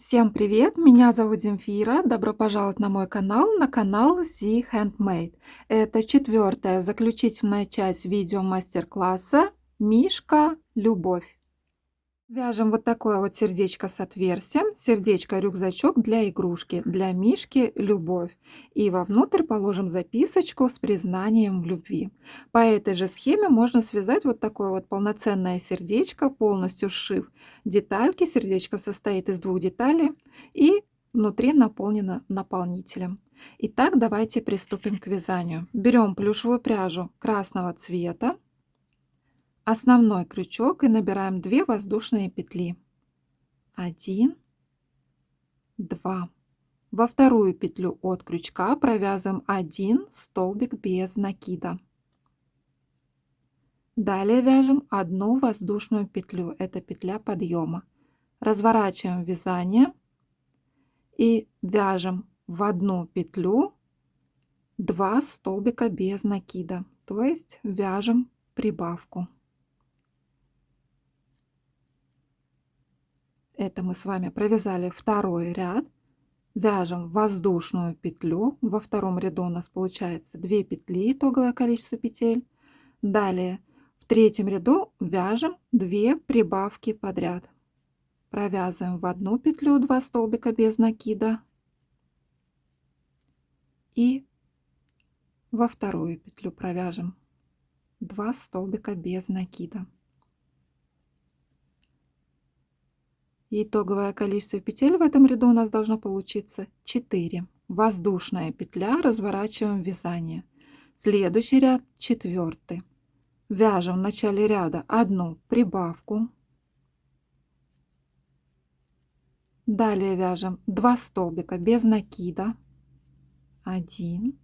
Всем привет! Меня зовут Земфира. Добро пожаловать на канал The Handmade. Это четвертая заключительная часть видео мастер-класса «Мишка. Любовь». Вяжем вот такое вот сердечко с отверстием, сердечко-рюкзачок для игрушки, для Мишки «Любовь». И вовнутрь положим записочку с признанием в любви. По этой же схеме можно связать вот такое вот полноценное сердечко, полностью сшив детальки. Сердечко состоит из двух деталей и внутри наполнено наполнителем. Итак, давайте приступим к вязанию. Берем плюшевую пряжу красного цвета, основной крючок и набираем 2 воздушные петли. 1, 2. Во вторую петлю от крючка провязываем 1 столбик без накида. Далее вяжем одну воздушную петлю, это петля подъема. Разворачиваем вязание и вяжем в одну петлю 2 столбика без накида, то есть вяжем прибавку. Это мы с вами провязали второй ряд. Вяжем воздушную петлю. Во втором ряду у нас получается 2 петли, итоговое количество петель. Далее в третьем ряду вяжем 2 прибавки подряд. Провязываем в одну петлю 2 столбика без накида и во вторую петлю провяжем 2 столбика без накида. Итоговое количество петель в этом ряду у нас должно получиться 4. Воздушная петля, разворачиваем вязание. Следующий ряд, четвертый. Вяжем в начале ряда одну прибавку. Далее вяжем 2 столбика без накида. 1,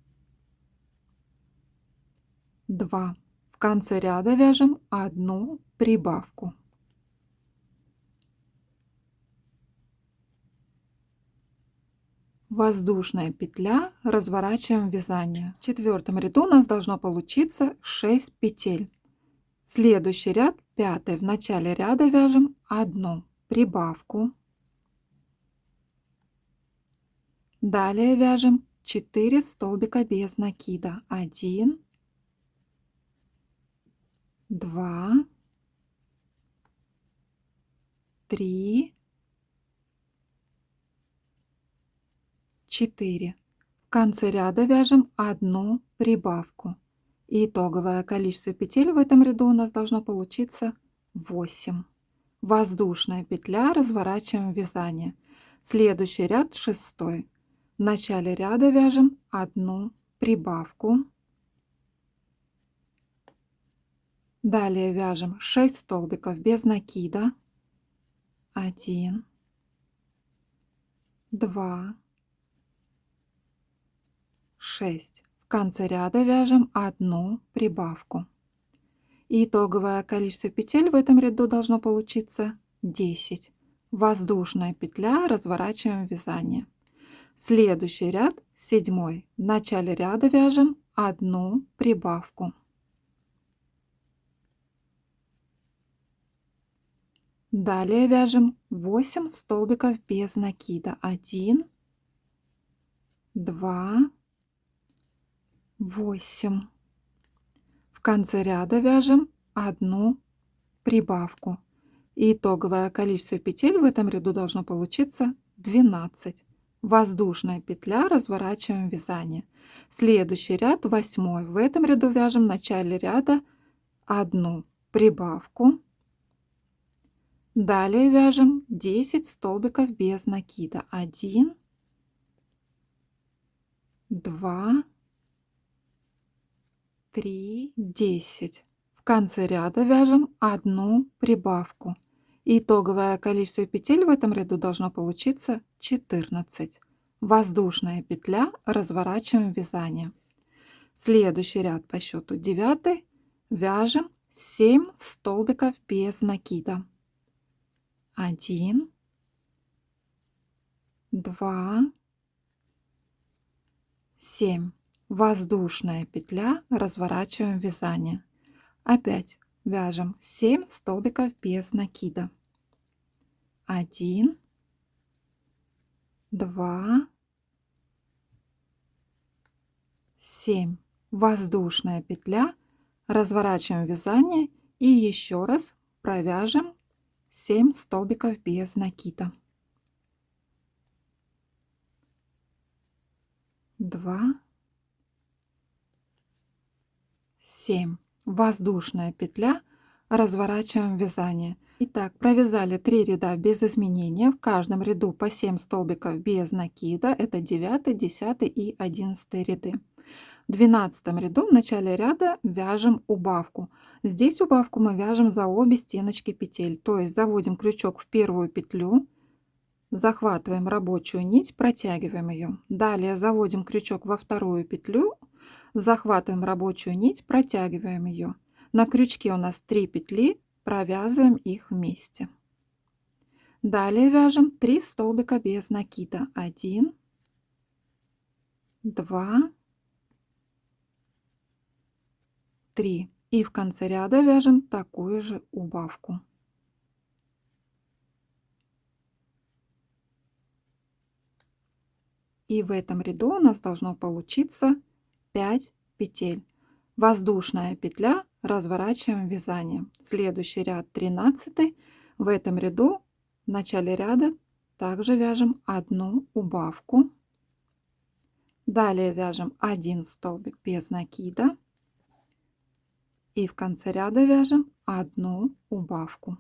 2. В конце ряда вяжем одну прибавку. Воздушная петля, разворачиваем вязание. В четвертом ряду у нас должно получиться 6 петель. Следующий ряд, пятый. В начале ряда вяжем одну прибавку. Далее вяжем 4 столбика без накида. 1, 2, 3, 4. В конце ряда вяжем одну прибавку. Итоговое количество петель в этом ряду у нас должно получиться 8. Воздушная петля, разворачиваем вязание. Следующий ряд, шестой. В начале ряда вяжем одну прибавку. Далее вяжем 6 столбиков без накида. 1, 2, 6. В конце ряда вяжем одну прибавку. Итоговое количество петель в этом ряду должно получиться 10. Воздушная петля, разворачиваем вязание. Следующий ряд, седьмой. В начале ряда вяжем одну прибавку. Далее вяжем 8 столбиков без накида. 1, 2, 8. В конце ряда вяжем одну прибавку. Итоговое количество петель в этом ряду должно получиться 12. Воздушная петля, разворачиваем вязание. Следующий ряд, восьмой. В этом ряду вяжем в начале ряда одну прибавку. Далее вяжем 10 столбиков без накида. 1, 2, 3, 10. В конце ряда вяжем одну прибавку. Итоговое количество петель в этом ряду должно получиться 14. Воздушная петля, разворачиваем вязание. Следующий ряд по счету 9. Вяжем 7 столбиков без накида. 1, 2, 7. Воздушная петля, разворачиваем вязание. Опять вяжем 7 столбиков без накида. 1, 2, 7. Воздушная петля, разворачиваем вязание и еще раз провяжем 7 столбиков без накида. 2, 7. Воздушная петля, разворачиваем вязание. Итак, провязали 3 ряда без изменения. В каждом ряду по 7 столбиков без накида. Это 9, 10 и 11 ряды. В 12 ряду в начале ряда вяжем убавку. Здесь убавку мы вяжем за обе стеночки петель. То есть заводим крючок в первую петлю, захватываем рабочую нить, протягиваем ее. Далее заводим крючок во вторую петлю, захватываем рабочую нить, протягиваем ее. На крючке у нас 3 петли, провязываем их вместе. Далее вяжем 3 столбика без накида. 1, 2, 3. И в конце ряда вяжем такую же убавку. И в этом ряду у нас должно получиться 5 петель. Воздушная петля, разворачиваем вязание. Следующий ряд 13. В этом ряду в начале ряда также вяжем одну убавку. Далее вяжем 1 столбик без накида. И в конце ряда вяжем одну убавку.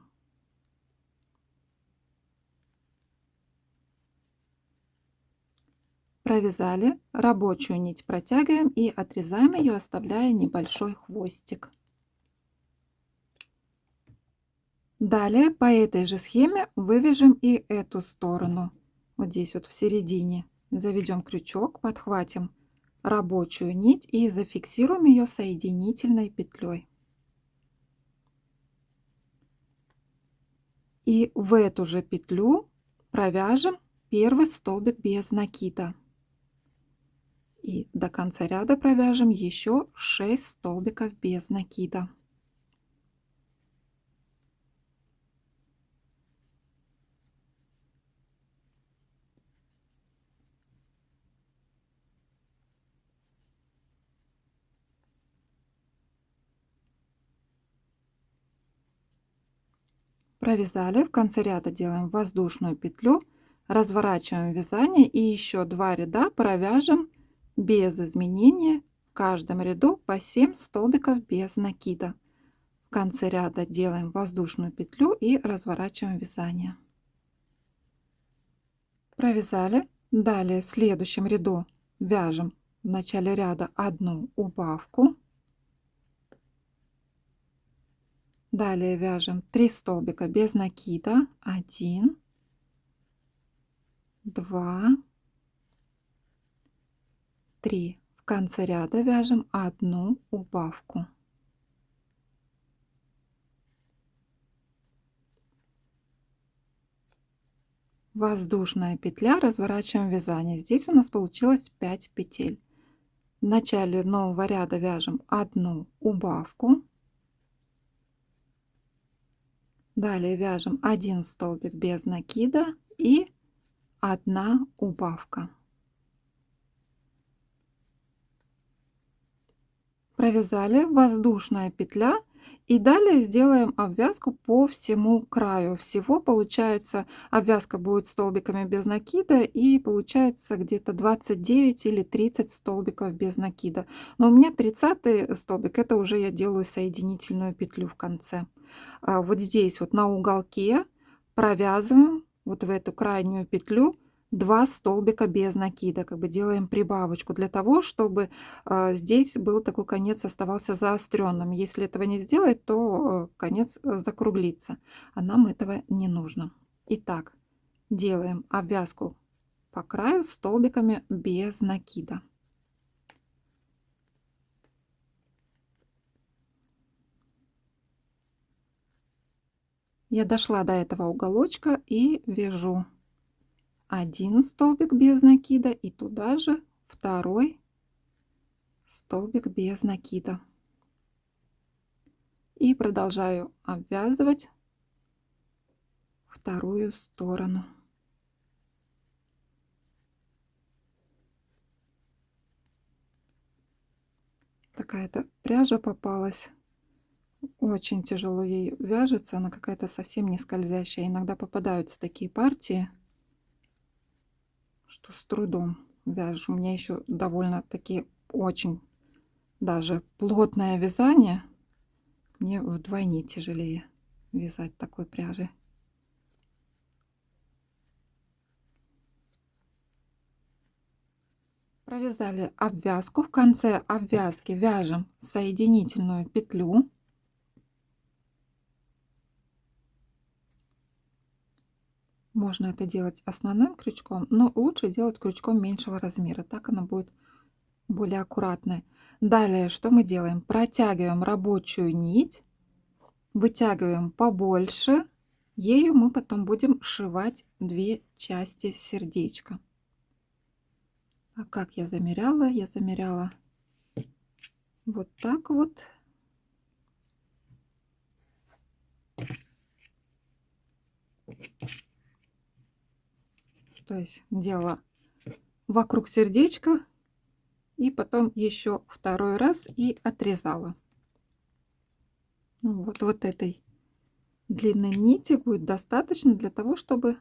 Провязали, рабочую нить протягиваем и отрезаем ее, оставляя небольшой хвостик. Далее по этой же схеме вывяжем и эту сторону. Вот здесь вот в середине заведем крючок, подхватим рабочую нить и зафиксируем ее соединительной петлей. И в эту же петлю провяжем первый столбик без накида. И до конца ряда провяжем еще 6 столбиков без накида. Провязали, в конце ряда делаем воздушную петлю, разворачиваем вязание и еще 2 ряда провяжем без изменения. В каждом ряду по 7 столбиков без накида. В конце ряда делаем воздушную петлю и разворачиваем вязание. Провязали. Далее в следующем ряду вяжем в начале ряда одну убавку. Далее вяжем 3 столбика без накида. 1, 2, 3. В конце ряда вяжем одну убавку. Воздушная петля, разворачиваем вязание. Здесь у нас получилось 5 петель. В начале нового ряда вяжем одну убавку. Далее вяжем 1 столбик без накида и 1 убавка. Провязали, воздушная петля. И далее сделаем обвязку по всему краю. Всего получается обвязка будет столбиками без накида и получается где-то 29 или 30 столбиков без накида. Но у меня 30 столбик, это уже я делаю соединительную петлю в конце. Вот здесь вот на уголке провязываем вот в эту крайнюю петлю 2 столбика без накида, как бы делаем прибавочку для того, чтобы здесь был такой конец, оставался заостренным. Если этого не сделать, то конец закруглится, а нам этого не нужно. Итак, делаем обвязку по краю столбиками без накида. Я дошла до этого уголочка и вяжу 1 столбик без накида и туда же 2 столбик без накида. И продолжаю обвязывать вторую сторону. какая-то пряжа попалась. Очень тяжело ей вяжется, она какая-то совсем не скользящая. Иногда попадаются такие партии, что с трудом вяжешь. У меня еще довольно-таки очень даже плотное вязание. Мне вдвойне тяжелее вязать такой пряжей. Провязали обвязку. В конце обвязки вяжем соединительную петлю. Можно это делать основным крючком, но лучше делать крючком меньшего размера. Так она будет более аккуратной. Далее что мы делаем? Протягиваем рабочую нить, вытягиваем побольше. Ею мы потом будем сшивать две части сердечка. А как я замеряла? Я замеряла вот так вот. То есть делала вокруг сердечка и потом еще второй раз и отрезала. Вот этой длинной нити будет достаточно для того, чтобы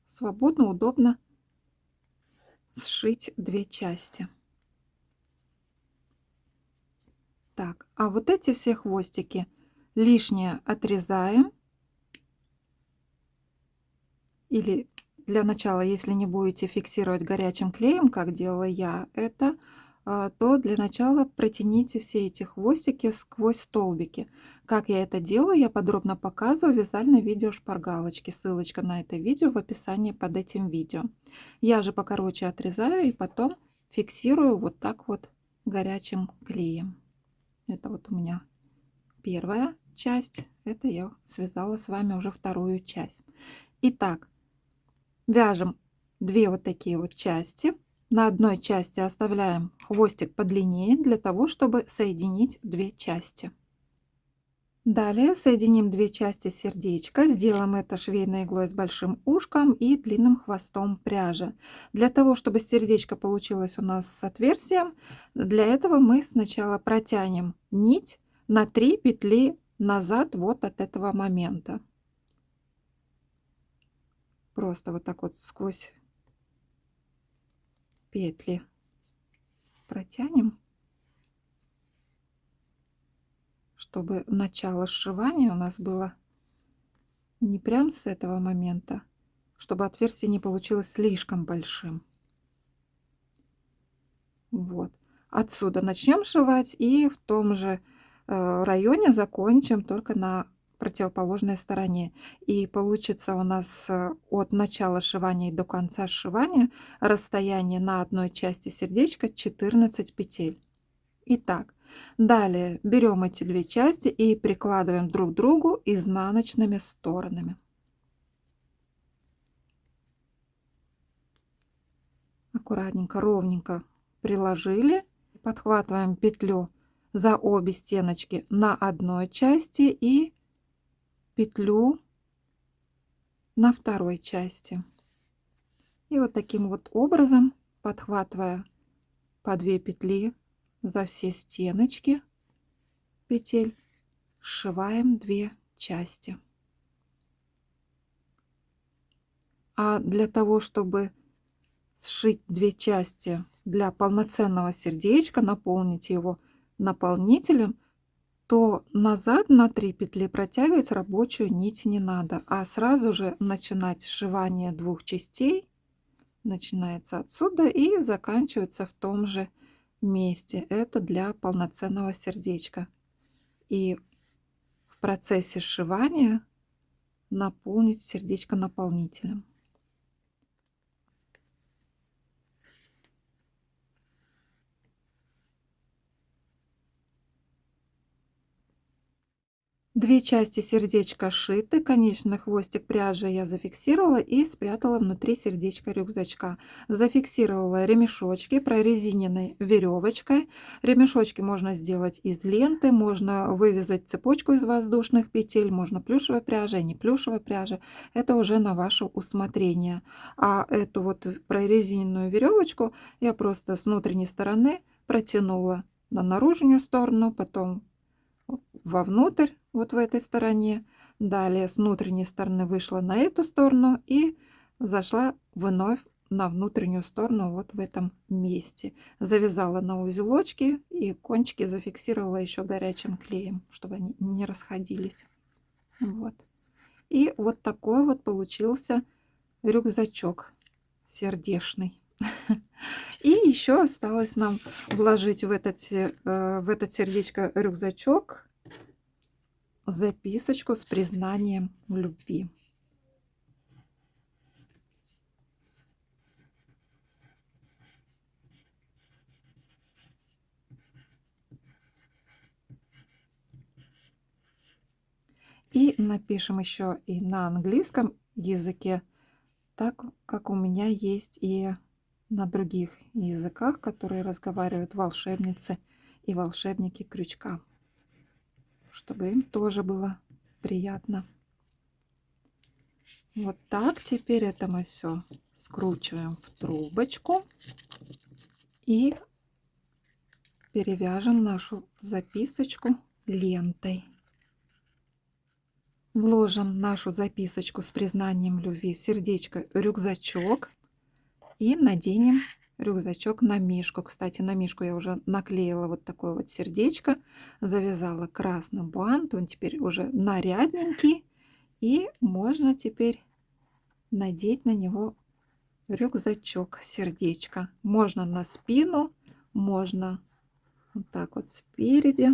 свободно, удобно сшить две части. Так, а вот эти все хвостики лишнее отрезаем. Или для начала, если не будете фиксировать горячим клеем, как делала я это, то для начала протяните все эти хвостики сквозь столбики. Как я это делаю, я подробно показываю в вязальном видео шпаргалочки. Ссылочка на это видео в описании под этим видео. Я же покороче отрезаю и потом фиксирую вот так вот горячим клеем. Это вот у меня первая часть. Это я связала с вами уже вторую часть. Итак, вяжем две вот такие вот части. На одной части оставляем хвостик подлиннее для того, чтобы соединить две части. Далее соединим две части сердечка. Сделаем это швейной иглой с большим ушком и длинным хвостом пряжи. Для того, чтобы сердечко получилось у нас с отверстием, для этого мы сначала протянем нить на 3 петли назад вот от этого момента. Просто вот так вот сквозь петли протянем, чтобы начало сшивания у нас было не прям с этого момента, чтобы отверстие не получилось слишком большим. Вот. Отсюда начнем сшивать и в том же районе закончим, только на противоположной стороне. И получится у нас от начала сшивания до конца сшивания расстояние на одной части сердечка 14 петель. Итак, далее берем эти две части и прикладываем друг к другу изнаночными сторонами. Аккуратненько, ровненько приложили, подхватываем петлю за обе стеночки на одной части и петлю на второй части. И вот таким вот образом, подхватывая по 2 петли за все стеночки петель, сшиваем 2 части. А для того, чтобы сшить 2 части для полноценного сердечка, наполнить его наполнителем, то назад на 3 петли протягивать рабочую нить не надо, а сразу же начинать сшивание 2 частей. Начинается отсюда и заканчивается в том же месте. Это для полноценного сердечка. И в процессе сшивания наполнить сердечко наполнителем. Две части сердечка сшиты, конечный хвостик пряжи я зафиксировала и спрятала внутри сердечка рюкзачка. Зафиксировала ремешочки прорезиненной веревочкой. Ремешочки можно сделать из ленты, можно вывязать цепочку из воздушных петель, можно плюшевой пряжей, не плюшевой пряжи. Это уже на ваше усмотрение. А эту вот прорезиненную веревочку я просто с внутренней стороны протянула на наружную сторону, потом вовнутрь, вот в этой стороне. Далее с внутренней стороны вышла на эту сторону и зашла вновь на внутреннюю сторону вот в этом месте. Завязала на узелочки и кончики зафиксировала еще горячим клеем, чтобы они не расходились. Вот. И вот такой вот получился рюкзачок сердечный. И еще осталось нам вложить в этот сердечко рюкзачок записочку с признанием в любви. И напишем еще и на английском языке, так как у меня есть и на других языках, которые разговаривают волшебницы и волшебники крючка, чтобы им тоже было приятно. Вот так. Теперь это мы все скручиваем в трубочку и перевяжем нашу записочку лентой. Вложим нашу записочку с признанием любви в сердечко рюкзачок и наденем рюкзачок на мишку. Кстати, на мишку я уже наклеила вот такое вот сердечко, завязала красный бант, он теперь уже нарядненький, и можно теперь надеть на него рюкзачок сердечко. Можно на спину, можно вот так вот спереди.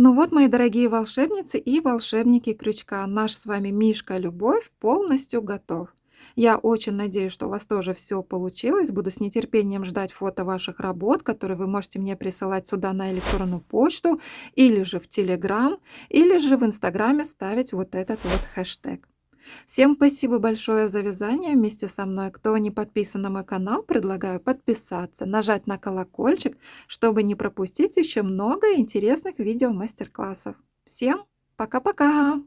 Ну вот, мои дорогие волшебницы и волшебники крючка, наш с вами Мишка Любовь полностью готов. Я очень надеюсь, что у вас тоже все получилось. Буду с нетерпением ждать фото ваших работ, которые вы можете мне присылать сюда на электронную почту, или же в Телеграм, или же в Инстаграме ставить вот этот вот хэштег. Всем спасибо большое за вязание вместе со мной. Кто не подписан на мой канал, предлагаю подписаться, нажать на колокольчик, чтобы не пропустить еще много интересных видео мастер-классов. Всем пока-пока!